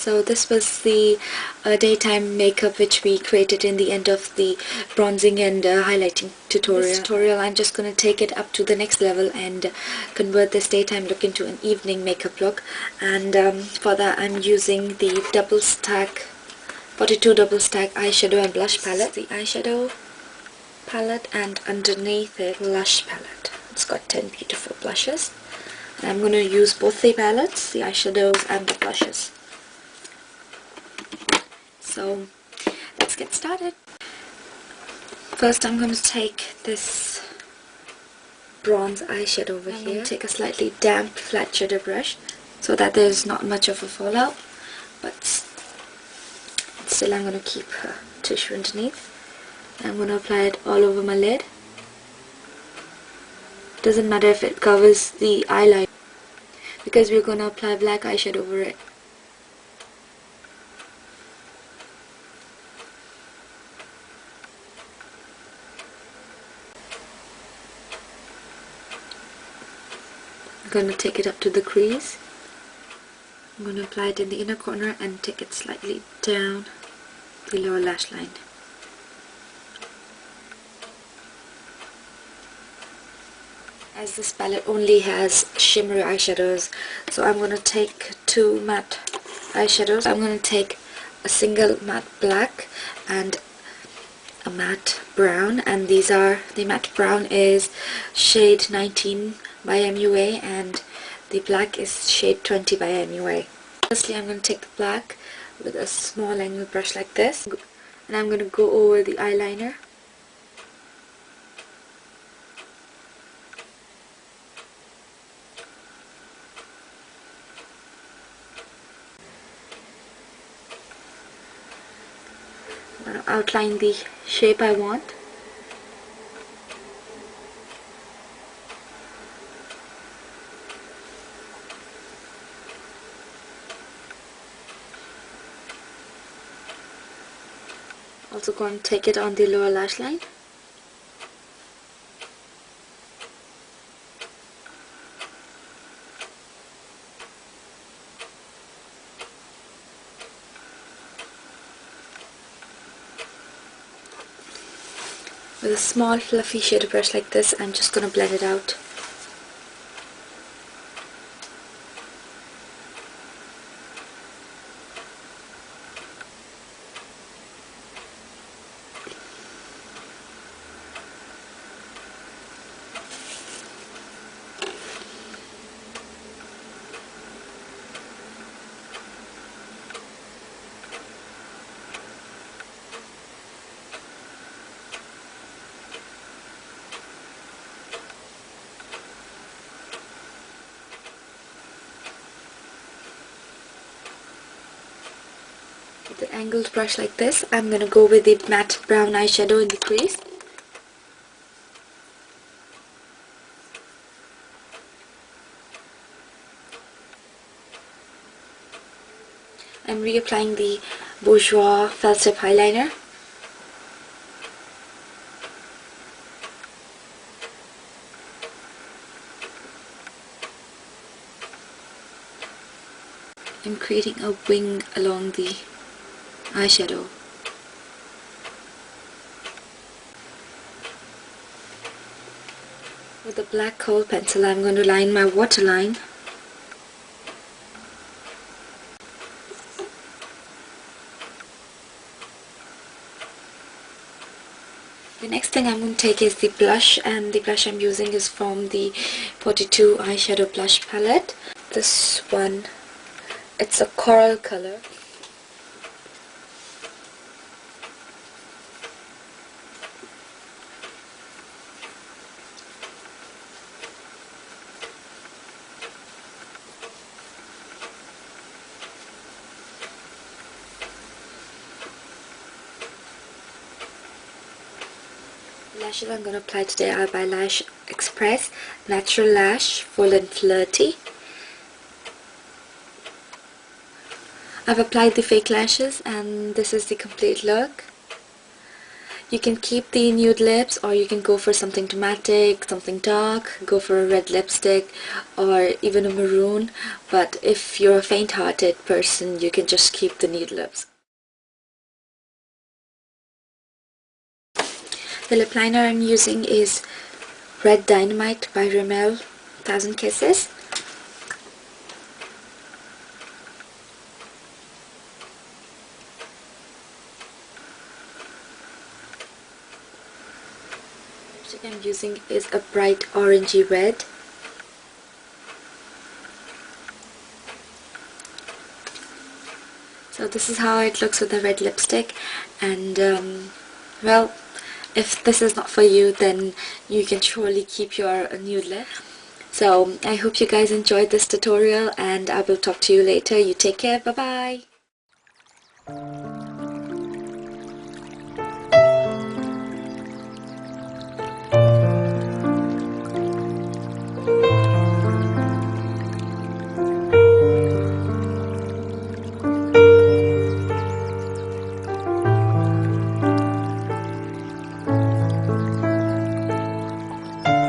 So this was the daytime makeup which we created in the end of the bronzing and highlighting tutorial. In this tutorial I'm just going to take it up to the next level and convert this daytime look into an evening makeup look, and for that I'm using the double stack 42 double stack eyeshadow and blush palette. The eyeshadow palette, and underneath it blush palette. It's got 10 beautiful blushes. And I'm going to use both the palettes, the eyeshadows and the blushes. So let's get started. First I'm going to take this bronze eyeshadow over here. I'm going to take a slightly damp flat shader brush so that there's not much of a fallout, but still I'm going to keep tissue underneath. I'm going to apply it all over my lid. Doesn't matter if it covers the eyeliner, because we're going to apply black eyeshadow over it. I'm going to take it up to the crease. I'm going to apply it in the inner corner and take it slightly down the lower lash line. As this palette only has shimmery eyeshadows, so I'm going to take two matte eyeshadows. I'm going to take a single matte black and a matte brown, and these are, the matte brown is shade 19 by MUA and the black is shade 20 by MUA. Firstly I'm going to take the black with a small angle brush like this, and I'm going to go over the eyeliner. I'm going to outline the shape I want. Also going to take it on the lower lash line. With a small fluffy shader brush like this, I'm just going to blend it out. With an angled brush like this, I'm going to go with the matte brown eyeshadow in the crease. I'm reapplying the Bourjois Felt Tip eyeliner. I'm creating a wing along the eyeshadow. With a black kohl pencil, I'm going to line my waterline. The next thing I'm going to take is the blush, and the blush I'm using is from the 42 eyeshadow blush palette. This one, it's a coral color. Lashes I'm going to apply today are by Lash Express Natural Lash Full and Flirty. I've applied the fake lashes and this is the complete look. You can keep the nude lips, or you can go for something dramatic, something dark, go for a red lipstick or even a maroon, but if you're a faint-hearted person, you can just keep the nude lips. The lip liner I'm using is Red Dynamite by Rimmel 1000 Kisses. The lipstick I'm using is a bright orangey red. So this is how it looks with the red lipstick, and well, if this is not for you, then you can surely keep your nude lip. So I hope you guys enjoyed this tutorial, and I will talk to you later. You take care. Bye bye.